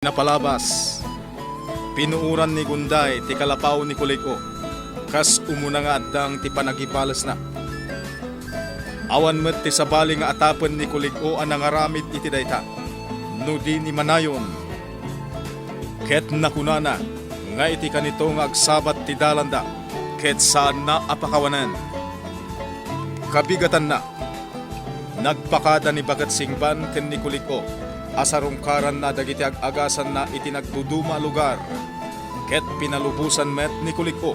Napalabas, pinuuran ni Gunday ti kalapaw ni Kuliko, kas umuna nga addang ti panagipalas na. Awan met ti sabali nga atapen ni Kuliko ang nangaramid iti dayta, no di ni manayon. Ket nakunana, nga iti kanito nga agsabat ti dalanda, ket saan na apakawanan. Kabigatan na, nagpakada ni Bagat Singban ken ni Kuliko, asarungkaran na dagiti agasan na itinagduduma lugar, ket pinalubusan met ni Kuliko.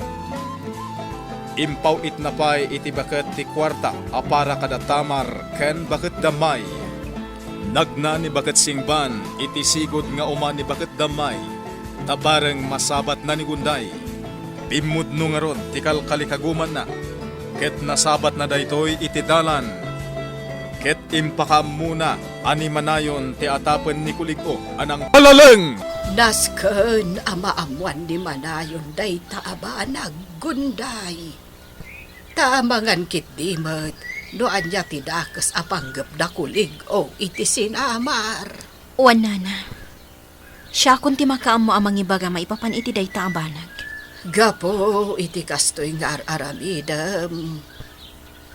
Impaw itnapay iti baket ti kwarta apara kada tamar ken baket damay. Nagna ni Bagat Singban iti sigod nga uma ni baket damay, tabareng masabat na ni Gunday. Pimudno nga ron ti kalkalikaguman na, ket nasabat na daytoy iti dalan. Ket impakam muna ani manayon ti atapen ni Kuliko anang KALALENG. Nasken amaamuan ni manayon day taabanag Gunday. Tamangan kit dimet no anya ti dakes apanggep da Kuliko iti sinamar. Wan nana, siya kun ti makaam mo amang ibaga maipapan iti day taabanag. Gapo iti kastoy nga aramidem.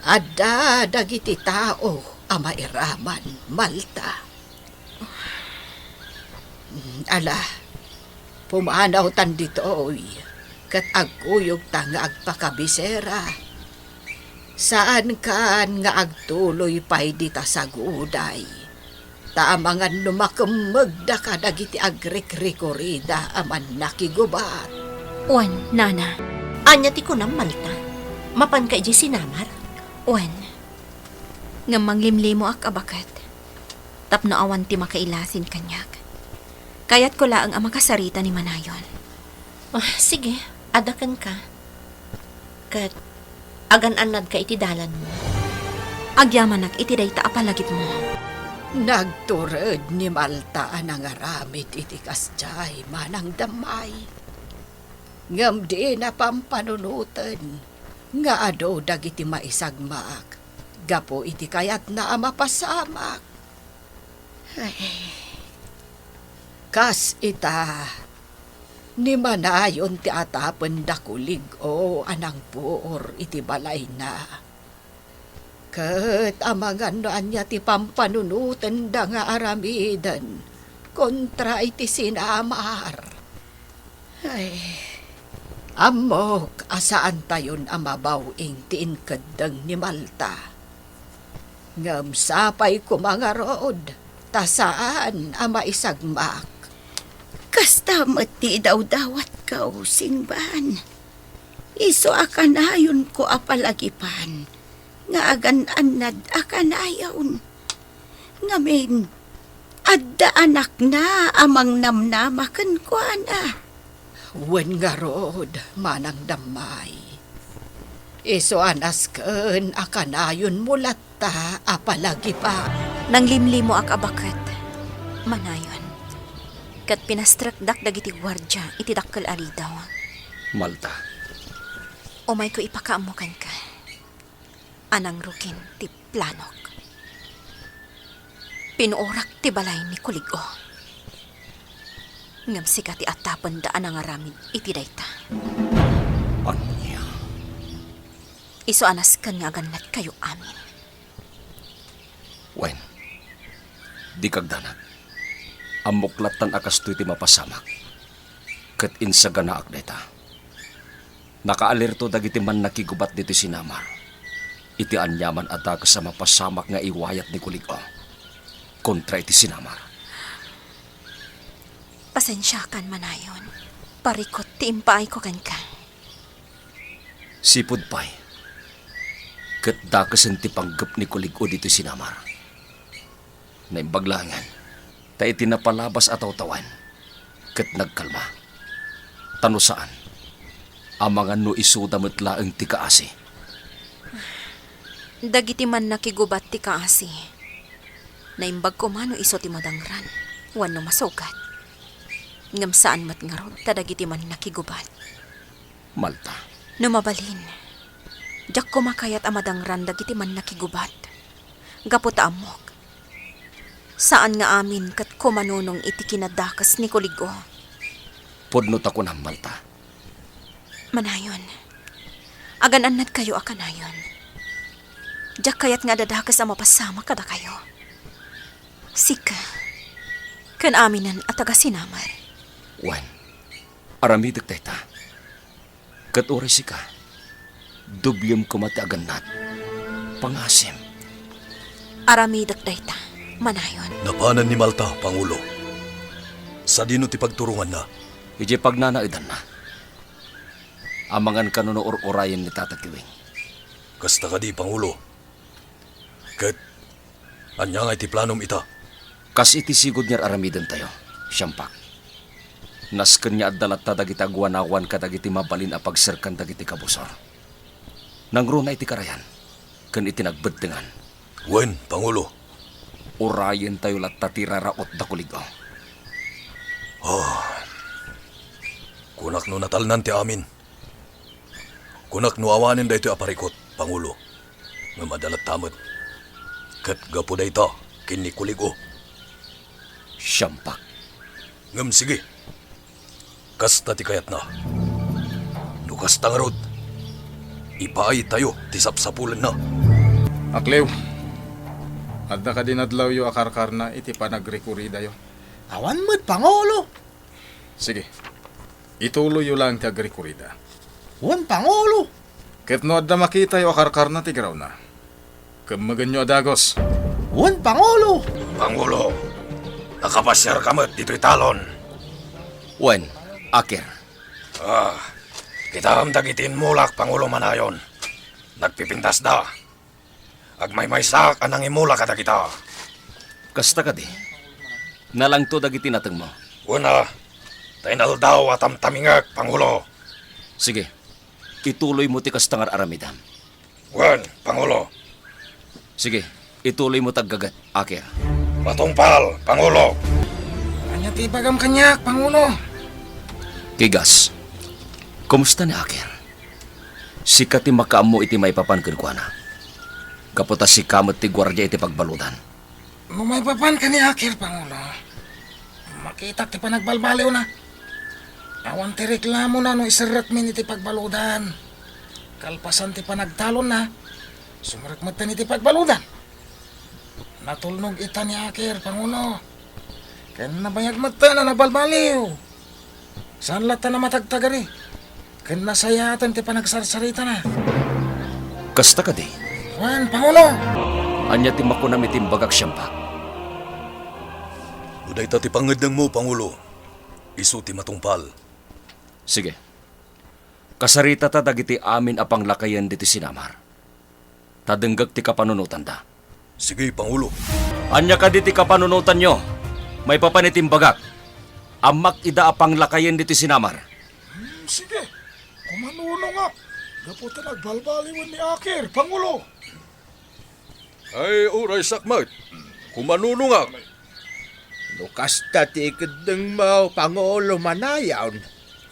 Adda dagiti tao ama iraman Malta. Ala, pumanaw tan ditoy, kat agkuyog ta nga agpakabisera. Saan kan nga agtuloy pay dita sa guday. Taamangan numakemeg da kadagiti agrikrikorida aman nakigubat. Wan, nana. Anya ti kunam Malta, mapan ka iji sinamar. Wan, nga manglimlimo ak abakat. Tapno awan ti makailasin kanyak. Kayat ko laang ang makasarita ni manayon. Sige, adakan ka. Kat, agan-anad ka iti dalan mo. Agyamanak iti day taapalagip mo. Nagtured ni Malta ang aramid iti kasjay manang damay. Ngam di na pampanunutan, nga ado dagiti maisagmaak. Gapo iti kayat na mapasamak. Ay. Kas ita, ni manayon ti atapen da Kuliko anang puor iti balay na. Ket amangan no anya ti pampanunutan da nga aramidan kontra iti sinamar. Ay, amok asaan tayon amabawing ti inkadeng ni Malta. Ngam sapay ko mga rood, tasaan ama isagmak. Kasta mati daw dawat ka, Singban. Iso akanayon ko apalagipan, nga agan-anad akanayon. Ngamin, adda anak na amang namnamakan ko ana. Wen nga rood, manang damay. Iso anasken akanayon mulat ta apalagi pa. Nang limlimo ak abakat. Manayon. Kat pinastrakdak dagiti gwardya iti dakkel aridaw. Malta. Umay ko ipakaamukan ka. Anang rukin ti planok. Pinuorak ti balay ni Kuliko. Ngam sika ti atapan daan ang aramid iti dayta. Anya? Iso anas kan nga ganat kayo amin. Wen, di kagdanag. Amuklatan akas to iti mapasamak. Ket insaganaak deta. Nakaalerto dagiti man nakigubat dito sinamar. Iti anyaman ata sa mapasamak nga iwayat ni Kuliko. Kontra iti sinamar. Pasensya kan manayon. Parikot ti impaay ko kan ka. Sipod pay. Ket dakasen ti panggep ni Kuliko dito sinamar. Naimbaglangan, ta iti napalabas ataw tawan, ket nagkalma. Tano saan, amangan no isuda metlaeng ti kaasi. Dagiti man nakigubat ti kaasi. Naimbag ko man no iso ti madangran, wano masugat. Ngam saan mat nga rod, tadagiti man nakigubat. Malta. Numabalin, jak kumakayat amadangran dagiti man nakigubat. Gaputa amok. Saan nga amin kat kumanunong iti kinadakas ni Kuligo. Pudnot ako ng Malta. Manayon, agan-anad kayo akanayon. Diyak kayat nga dadakas ang mapasama kada kayo. Sika, kan aminan at taga sinamar. Wan, aramidak tayta. Kat oray si ka, dublem kumati aganat. Pangasim. Aramidak dayta, manayon. Napanan ni Malta, Pangulo. Sa dino ti pagturungan na. Ije pagnanaidan na. Amangan kanuno or-orayan ni tatakiwing. Kasta ka di, Pangulo. Kat, anya nga iti planom ita. Kas iti sigod niyar aramidan tayo, siyampak. Nasken niya at dalat ta dagiti agwanawan ka dagiti mabalin a pagserkan dagiti kabusor. Nangro na iti karayan, kan iti nagbeddengan. Wen, Pangulo. Orayan tayo lat tatiraraot da Kuligo. Kunak no natalnan ti amin. Kunak no awanin da ito aparikot, Pangulo. Nga madalat tamat. Kat gapo da ita, kinikuligo. Siyampak. Ngam sige. Kasta ti kayat na. Nukas tangarod. Ipaay tayo, ti sapsapulan na. Aklew, adda ka dinadlaw yu akarkar na iti panagrekuri dayo. Awan mo't Pangulo. Sige, ituloy yu lang ti agrekurida. Wan Pangulo. Ket no adda makita yu akarkar na ti graw na. Kamagan yu adagos. Wan Pangulo. Pangulo, nakapasyar ka mo't dito'y talon. Wen, Akir. Kita am dagitin mulak, Pangulo manayon. Nagpipintas da. Agmay-maysak anang imula kada kita. Kasta ka di. Nalang to dagiti nateng mo. Una, tainal daw at tamtamingag, Pangulo. Sige, ituloy mo ti kastangar aramidam. Wan, Pangulo. Sige, ituloy mo taggagat, Akir. Matungpal, Pangulo. Anya ti bagam kanyak, Pangulo. Kigas, kumusta ni Akir? Sika ti makaamo iti may papankil ko na. Kaputa si kamot ti gwardya iti pagbaludan. May papan ka ni Akir, Pangulo. Makita ti panagbalbaliw na. Awan ti reklamo na no isarat min iti pagbaludan. Kalpasan ti panagtalon na. Sumarakmat ta ni ti pagbaludan. Natulnog ita ni Akir, Pangulo. Kaya nabayag mata na nabalbaliw. Saan lata na matagtagari? Kaya nasayatan ti panagsarsarita na. Kasta ka di. Wan, Pangulo! Anya ti makunam iti bagak siyampak. Uday ta ti pangadang mo, Pangulo. Isu ti matungpal. Sige. Kasarita ta dagiti amin apang lakayan diti sinamar. Tadenggag ti kapanunutan da. Sige, Pangulo. Anya ka diti kapanunutan nyo. May papanitim bagak. Amak ida apang lakayan diti sinamar. Sige, kumanuno nga. Gaputan nagbalbaliwan ni Akir, Pangulo. Ay, uray sakmat. Kumanunungak. Lukas ti ikadang mo, Pangulo manayaw.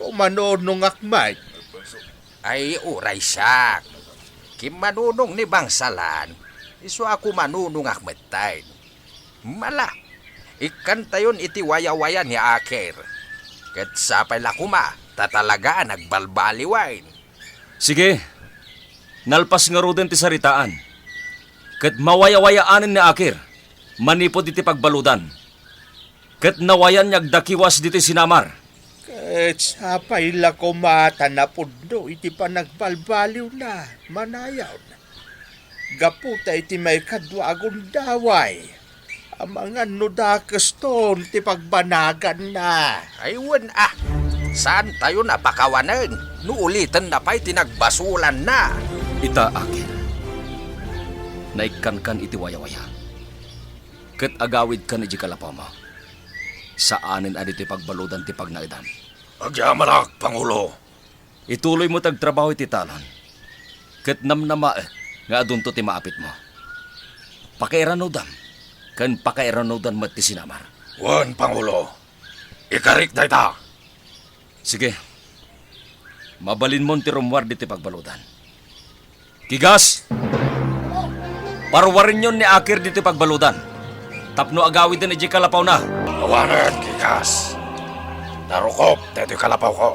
Kumanunungak may. Ay, uray sak. Kimanunong ni Bangsalan. Isu ako manunungak metay. Mala. Ikan tayon iti waya-waya ni Akir. Ket sapay lakuma, tatalagaan nagbalbaliwain. Sige. Nalpas nga roden ti saritaan. Ket mawaya-wayaanin ni Akir. Manipod iti pagbaludan. Ket nawayan nyagdakiwas diti sinamar. Ket sapay la kumata na pundo iti panagbalbaliw na, manayaw na. Gaputa iti may kadwagon daway. Amangan no dakas ton ti pagbanagan na. Aywan saan tayo napakawanan? Nuulitan na pa'y tinagbasulan na. Ita, Akir. Naikan iti waya-waya. Ket agawid kan iti kalapaw mo. Saanin adito pagbaludan ti pagnaidam. Agyamalak, Pangulo. Ituloy mo tagtrabaho iti talon. Ket namnama nga adunto ti maapit mo. Pakairanodam. Kan pakairanodam mat ti sinamar. Wan, Pangulo. Ikarik da ita. Sige. Mabalin mo ti rumwar diti pagbaludan. Kigas! Parwarin yon ni Akir diti pagbaludan. Tapno agawid din iti kalapaw na. Awanan, kikas. Narukop, dito yung kalapaw ko.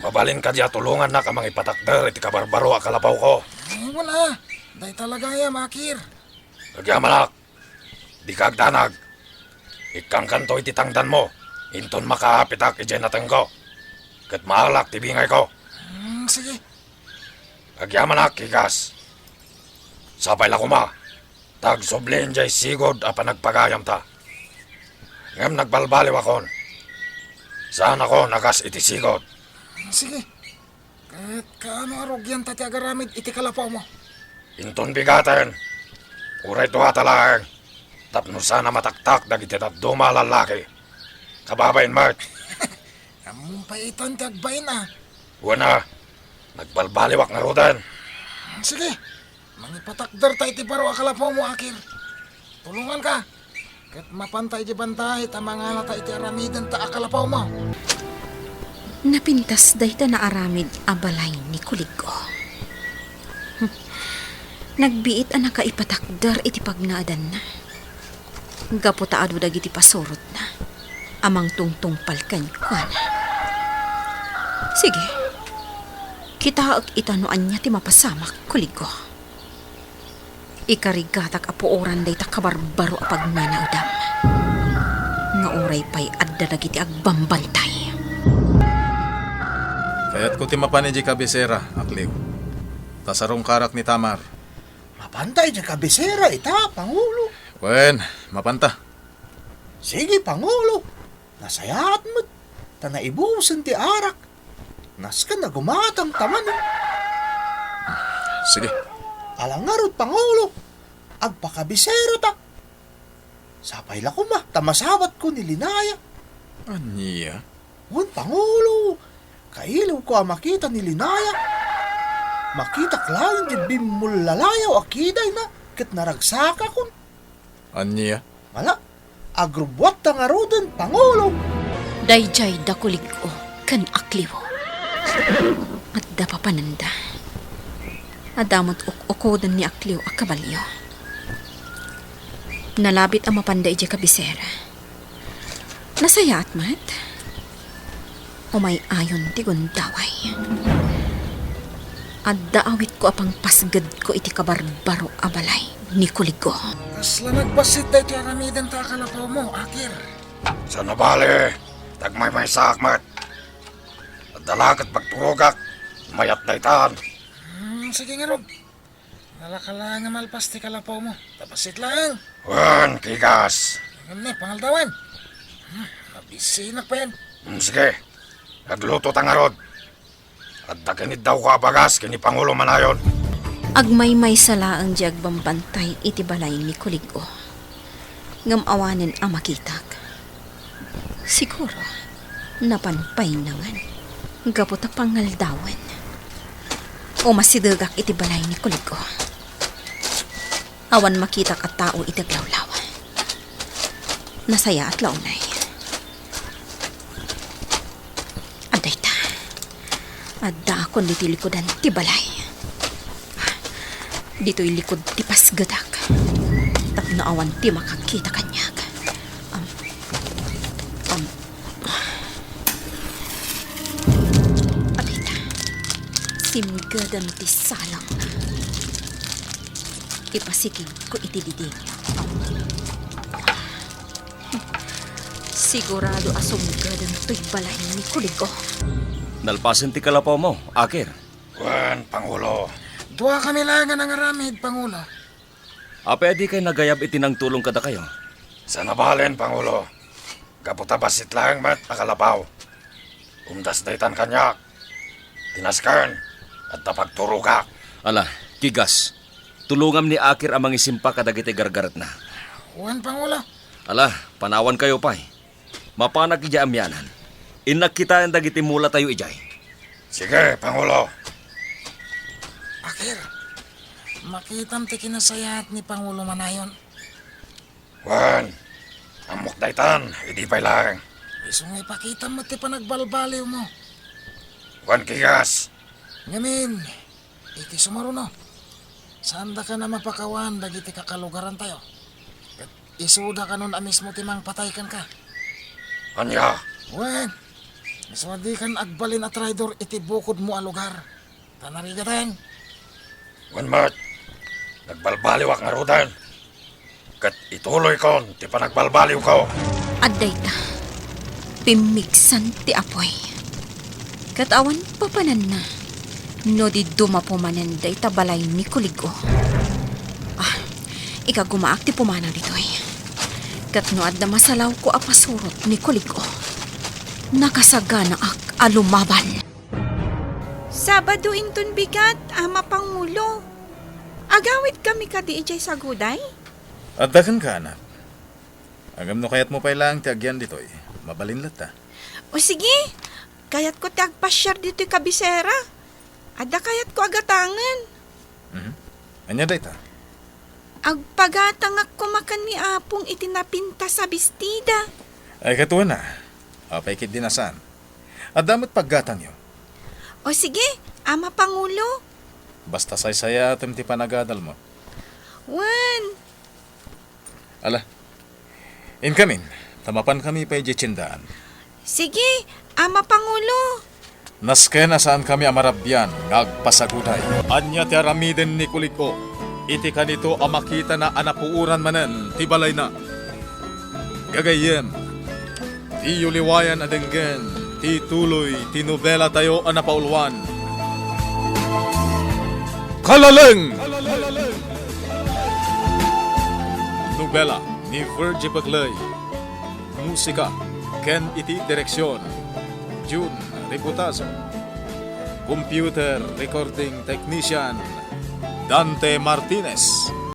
Mabalin ka diya tulungan na ka mga ipatakder iti kabarbaro a kalapaw ko. Wala. Day talaga makir. Nagyamanak, di ka agdanag. Ikang kanto iti tangdan mo. Inton makapitak iti nateng ko. Kat maalak ti bingay ko. Sige. Nagyamanak, kikas. Sapay la kuma. Tag soblin jay sigod a panagpagayam ta. Ngam nagbalbaliw akon. Saan ako nagas iti sigod. Sige. Kahit kaano arogyan tati agaramid iti kalapaw mo. Inton bigaten. Uray tuwa talang. Tapno sana mataktak dagiti tatduma lalaki. Kababayin mat. Amumpaitan ti agbayin ah. Wana. Nagbalbaliwak na rudan. Sige. Mangipatakder tayo iti baro a kalapaw mo, Akir. Tulungan ka. Kat mapantay di bantay tamanga na tayo iti aramidan ta a kalapaw mo. Napintas day ta na aramid abalay ni Kuligo. Nagbiit ang nakaipatakder iti pagnaadan na. Gaputaado dagiti pasurot na. Amang tungtung palkan kwan. Sige. Kita ag itanoan niya ti mapasamak, Kuligo. Ikarigatak apo oran day ta kabarbaro a pagnanaudam. Nga oray pa'y adda dagiti agbambantay. Kaya't ko timapan iti kabisera, Akliw. Tasarong karak ni Tamar. Mapantay di kabisera ita, Pangulo. Wen, mapanta. Sige, Pangulo. Nasayat mo't. Tanaibusan ti arak. Naskan na gumatang taman. Sige. Alangarot, Pangulo. Agpakabisera ta. Sapay la ko ma. Tamasawat ko ni Linaya. Aniya? Wen, Pangulo. Kailaw ko makita ni Linaya. Makita klaon di bimulalayaw akiday na. Kat naragsaka kun. Aniya? Wala. Agrubwat ta nga rodan, Pangulo. Dayjay da Kuligo kan Akliw. At da papananda. Adamot ukodan ni Akliw a kabalyo. Nalabit ang mapanday di kabisera. Nasaya at mat. Umay ayon ti gundaway. At daawit ko apang pasgad ko iti kabarbaro abalay ni Kuligo. Kasla nagbasit tayo iti aramidan ta a kalapaw mo, Akir. Sa nabali, tagmay sakmat. At dalagat pagturogak, mayat na itan. Sige nga, Rob. Nalakala nga malpas ti kalapaw mo. Tapasit lang. Wan, kikas. Ngayon pangaldawan. Mabisinak pa yan. Sige, nagluto tangarod. At dakinid daw ko abagas kini Pangulo Manayon. Agmay-may salaang di agbambantay iti balay ni Kuligo. Ngamawanin ang makitak. Siguro, napanpay nangan. Gaputa pangaldawan. O masidagak iti balay ni Kuligo. Awan makitak at tao itaglawlawan. Nasaya at launay. Aday ta. Adda akon dito likodan ti balay. Dito'y likod ti pasgadak. Tapno awan ti makakita kanyag. Aday ta. Simgadan ti salang na. Ipasikid ko iti diding. Sigurado asumgadan to'y balay ni Kuligo. Nalpasan ti kalapaw mo, Akir. Wan, Pangulo. Dua kami lang nga nangaramid, Pangulo. Pwede kay nagayab iti nang tulong kada kayo. Sa nabalen, Pangulo. Kaputa basit lang mat akalapaw. Umdas daytan kanyak. Tinaskan at tapagturugak. Ala, kigas. Tulungam ni Akir amang isimpa kadagiti gargarat na. Wan, Pangulo. Ala, panawan kayo pa'y. Mapanak ija amyanan. Inak kita ang dagiti mula tayo ijay. Sige, Pangulo. Akir, makitam ti kinasayat ni Pangulo Manayon. Wan, amok daytan, hindi pa lang. Isong ipakita mo ti panagbalbaliw mo. Wan, kigas. Ngamin, iti sumaruno. Saan da ka na mapakawan, dagiti kakalugaran tayo. Kat isuda ka nun mismo timang pataykan ka. Anya, Wen, iswadi kan agbalin at rider iti bukod mo a lugar. Tanarigateng. wan mat, nagbalbaliw ak nga rudan. Kat ituloy kon, ti panagbalbaliw ko. Adday ta. Pimigsan ti apoy. Katawan papanan na. No di dumapumanan day tabalay ni kuligo. Ika gumaak ti pumanaw ditoy. Kat no adda masalaw ko apasurot ni kuligo. Nakasagana ak alumaban. Sabado inton bigat, Ama Pangulo. Agawid kami ka di ijay sa guday? At dakan ka, anak. Agam no kayat mo pa ilang ti agyan ditoy. Mabalinlat ta. O sige, kayat ko tagpasyar dito'y kabisera. Ada kayat ko agatangan. Anya day ta? Agpagatangak ko makan ni Apong itinapinta sa bestida. Ay katuwa na. Apay kit dinasan. At damat paggatang yun. O sige, Ama Pangulo. Basta say-saya atem ti panagadal mo. Wan, Ala. Inkamin. Tamapan kami pa ijitsindaan. sige, Ama Pangulo. Naske na saan kami amarabyan, ngagpasaguday. Anya ti aramiden ni kuliko. Iti kanito amakita na anapuuran manen, ti balay na. Gagayem, ti yuliwayan adenggen, ti tuloy, ti nobela tayo anapaulwan. Kalaleng! Nobela ni Virgie Baglay. Musika, Ken iti direksyon. June Ricutazo. Computer Recording Technician Dante Martinez.